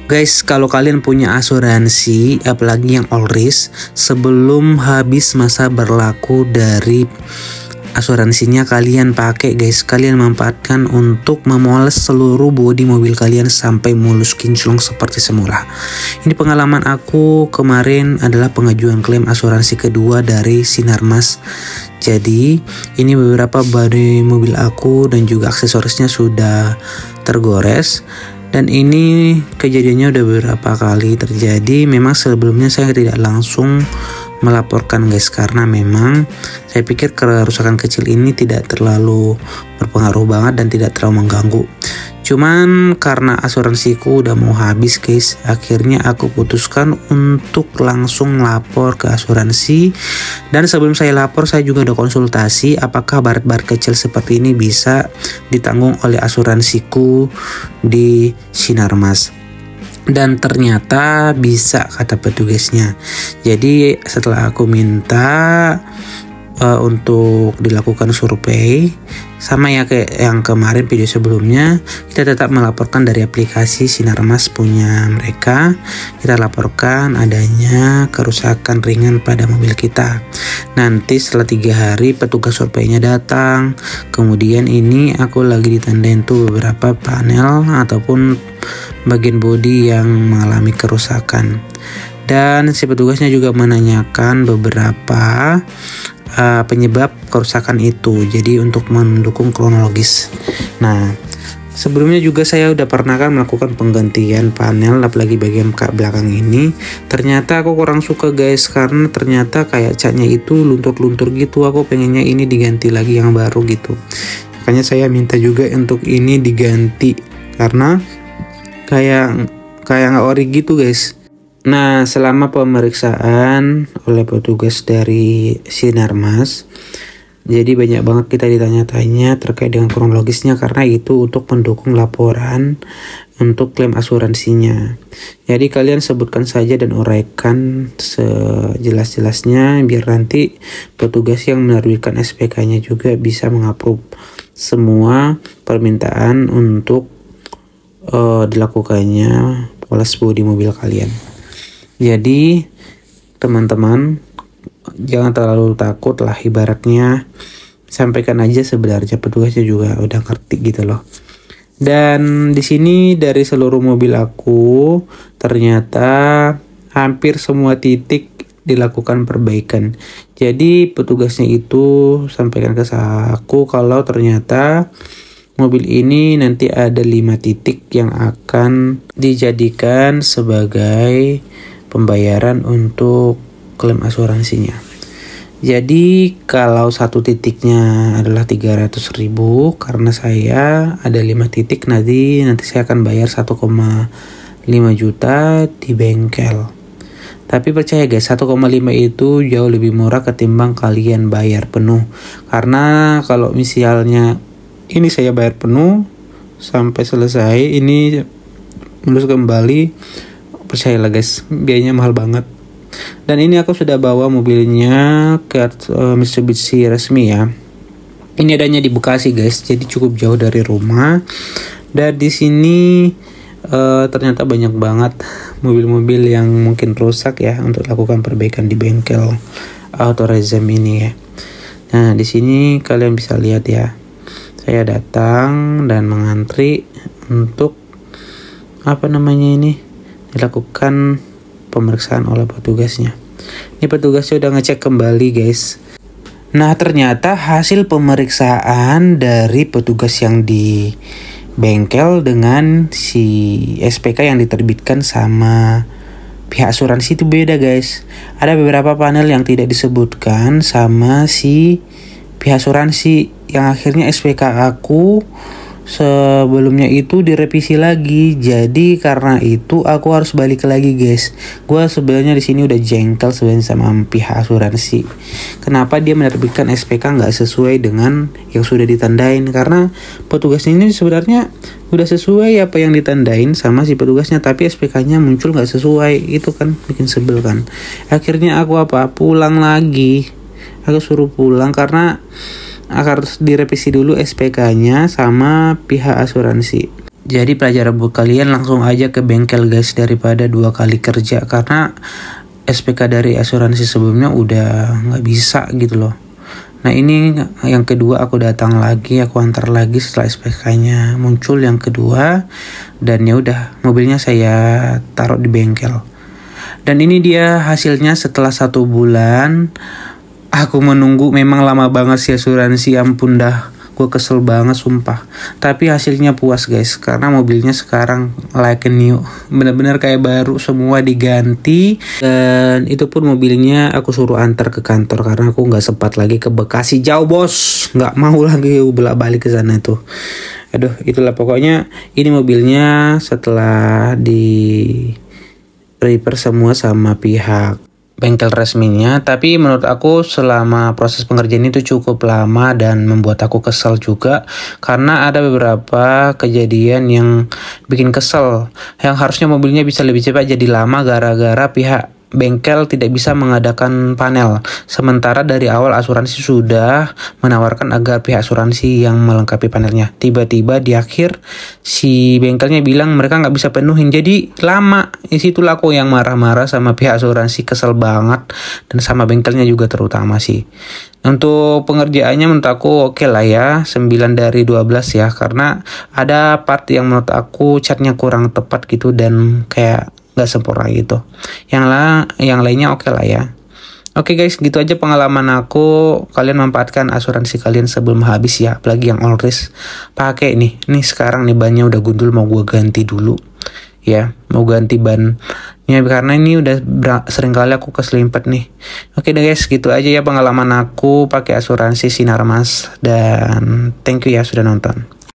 Guys, kalau kalian punya asuransi, apalagi yang all risk, sebelum habis masa berlaku dari asuransinya, kalian pakai guys, kalian manfaatkan untuk memoles seluruh bodi mobil kalian sampai mulus kinclong seperti semula. Ini pengalaman aku kemarin adalah pengajuan klaim asuransi kedua dari Sinarmas. Jadi ini beberapa bodi mobil aku dan juga aksesorisnya sudah tergores. Dan ini kejadiannya udah beberapa kali terjadi. Memang sebelumnya saya tidak langsung melaporkan guys, karena memang saya pikir kerusakan kecil ini tidak terlalu berpengaruh banget dan tidak terlalu mengganggu. Cuman karena asuransiku udah mau habis guys, akhirnya aku putuskan untuk langsung lapor ke asuransi. Dan sebelum saya lapor, saya juga udah konsultasi apakah baret-baret kecil seperti ini bisa ditanggung oleh asuransiku di Sinarmas. Dan ternyata bisa, kata petugasnya. Jadi setelah aku minta untuk dilakukan survei, sama ya kayak yang kemarin video sebelumnya, kita tetap melaporkan dari aplikasi Sinarmas punya mereka. Kita laporkan adanya kerusakan ringan pada mobil kita. Nanti setelah 3 hari petugas surveinya datang. Kemudian ini aku lagi ditandain tuh beberapa panel ataupun bagian bodi yang mengalami kerusakan. Dan si petugasnya juga menanyakan beberapa penyebab kerusakan itu, jadi untuk mendukung kronologis. Nah, sebelumnya juga saya udah pernah kan melakukan penggantian panel, apalagi bagian belakang ini. Ternyata aku kurang suka guys, karena ternyata kayak catnya itu luntur-luntur gitu. Aku pengennya ini diganti lagi yang baru gitu. Makanya saya minta juga untuk ini diganti, karena kayak nggak ori gitu guys. Nah, selama pemeriksaan oleh petugas dari Sinarmas, jadi banyak banget kita ditanya-tanya terkait dengan kronologisnya, karena itu untuk mendukung laporan untuk klaim asuransinya. Jadi kalian sebutkan saja dan uraikan sejelas-jelasnya, biar nanti petugas yang menerbitkan SPK-nya juga bisa mengapprove semua permintaan untuk dilakukannya poles bodi mobil kalian. Jadi teman-teman jangan terlalu takut lah, ibaratnya sampaikan aja, sebenarnya petugasnya juga udah ngerti gitu loh. Dan di sini dari seluruh mobil aku ternyata hampir semua titik dilakukan perbaikan. Jadi petugasnya itu sampaikan ke aku kalau ternyata mobil ini nanti ada 5 titik yang akan dijadikan sebagai pembayaran untuk klaim asuransinya. Jadi kalau satu titiknya adalah 300.000, karena saya ada 5 titik, nanti saya akan bayar 1,5 juta di bengkel. Tapi percaya guys, 1,5 itu jauh lebih murah ketimbang kalian bayar penuh. Karena kalau misalnya ini saya bayar penuh sampai selesai, ini mulus kembali, percayalah guys, biayanya mahal banget. Dan ini aku sudah bawa mobilnya ke Mitsubishi resmi ya. Ini adanya di Bekasi guys, jadi cukup jauh dari rumah. Dan di sini ternyata banyak banget mobil-mobil yang mungkin rusak ya, untuk lakukan perbaikan di bengkel Autorizem ini ya. Nah, di sini kalian bisa lihat ya. Saya datang dan mengantri untuk dilakukan pemeriksaan oleh petugasnya. Ini petugasnya udah ngecek kembali guys. Nah, ternyata hasil pemeriksaan dari petugas yang di bengkel dengan si SPK yang diterbitkan sama pihak asuransi itu beda guys. Ada beberapa panel yang tidak disebutkan sama si pihak asuransi, yang akhirnya SPK aku sebelumnya itu direvisi lagi. Jadi karena itu aku harus balik lagi guys. Gue sebenarnya di sini udah jengkel sebenarnya sama pihak asuransi. Kenapa dia menerbitkan SPK nggak sesuai dengan yang sudah ditandain? Karena petugas ini sebenarnya udah sesuai apa yang ditandain sama si petugasnya, tapi SPK-nya muncul nggak sesuai. Itu kan bikin sebel kan. Akhirnya aku pulang lagi. Aku suruh pulang karena harus direvisi dulu SPK-nya sama pihak asuransi. Jadi pelajaran buat kalian langsung aja ke bengkel guys, daripada 2 kali kerja, karena SPK dari asuransi sebelumnya udah nggak bisa gitu loh. Nah ini yang kedua aku datang lagi, aku antar lagi setelah SPK-nya muncul yang kedua, dan ya udah mobilnya saya taruh di bengkel. Dan ini dia hasilnya setelah 1 bulan. Aku menunggu, memang lama banget sih asuransi, ampun dah. Gue kesel banget sumpah. Tapi hasilnya puas guys, karena mobilnya sekarang like new, bener-bener kayak baru, semua diganti. Dan itu pun mobilnya aku suruh antar ke kantor, karena aku nggak sempat lagi ke Bekasi, jauh bos, nggak mau lagi bolak-balik ke sana tuh. Aduh, itulah pokoknya. Ini mobilnya setelah di repair semua sama pihak bengkel resminya, tapi menurut aku selama proses pengerjaan itu cukup lama dan membuat aku kesel juga, karena ada beberapa kejadian yang bikin kesel, yang harusnya mobilnya bisa lebih cepat jadi lama gara-gara pihak bengkel tidak bisa mengadakan panel, sementara dari awal asuransi sudah menawarkan agar pihak asuransi yang melengkapi panelnya. Tiba-tiba di akhir si bengkelnya bilang mereka nggak bisa penuhin, jadi lama. Disitulah aku yang marah-marah sama pihak asuransi, kesel banget, dan sama bengkelnya juga terutama sih. Untuk pengerjaannya menurut aku oke lah ya, 9 dari 12 ya, karena ada part yang menurut aku catnya kurang tepat gitu dan kayak gak sempurna gitu. Yang lainnya oke lah ya. Oke guys, gitu aja pengalaman aku. Kalian manfaatkan asuransi kalian sebelum habis ya, apalagi yang all risk. Pakai nih sekarang nih bannya udah gundul, mau gue ganti dulu ya, mau ganti bannya karena ini udah sering kali aku keselimpet nih. Oke deh guys, gitu aja ya pengalaman aku pakai asuransi Sinarmas, dan thank you ya sudah nonton.